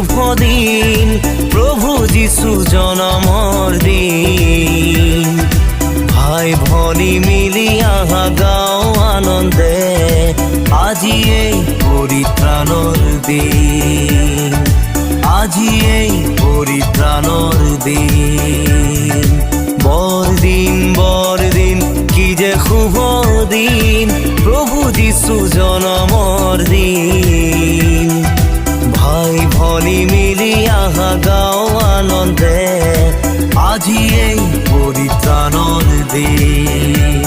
শুভ দিন, প্রভু যিশু জনমৰ দিন। ভাই ভনী মিলি আহা গাও আনন্দে, আজি এই পৰিত্ৰাণৰ দিন, আজি এই পৰিত্ৰাণৰ দিন। বৰদিন কি যে শুভ দিন, প্রভু যিশু জনমৰ দিন। ভাই ভনী মিলি আহা গাও আনন্দে, আজি এই পৰিত্ৰাণৰ দিন।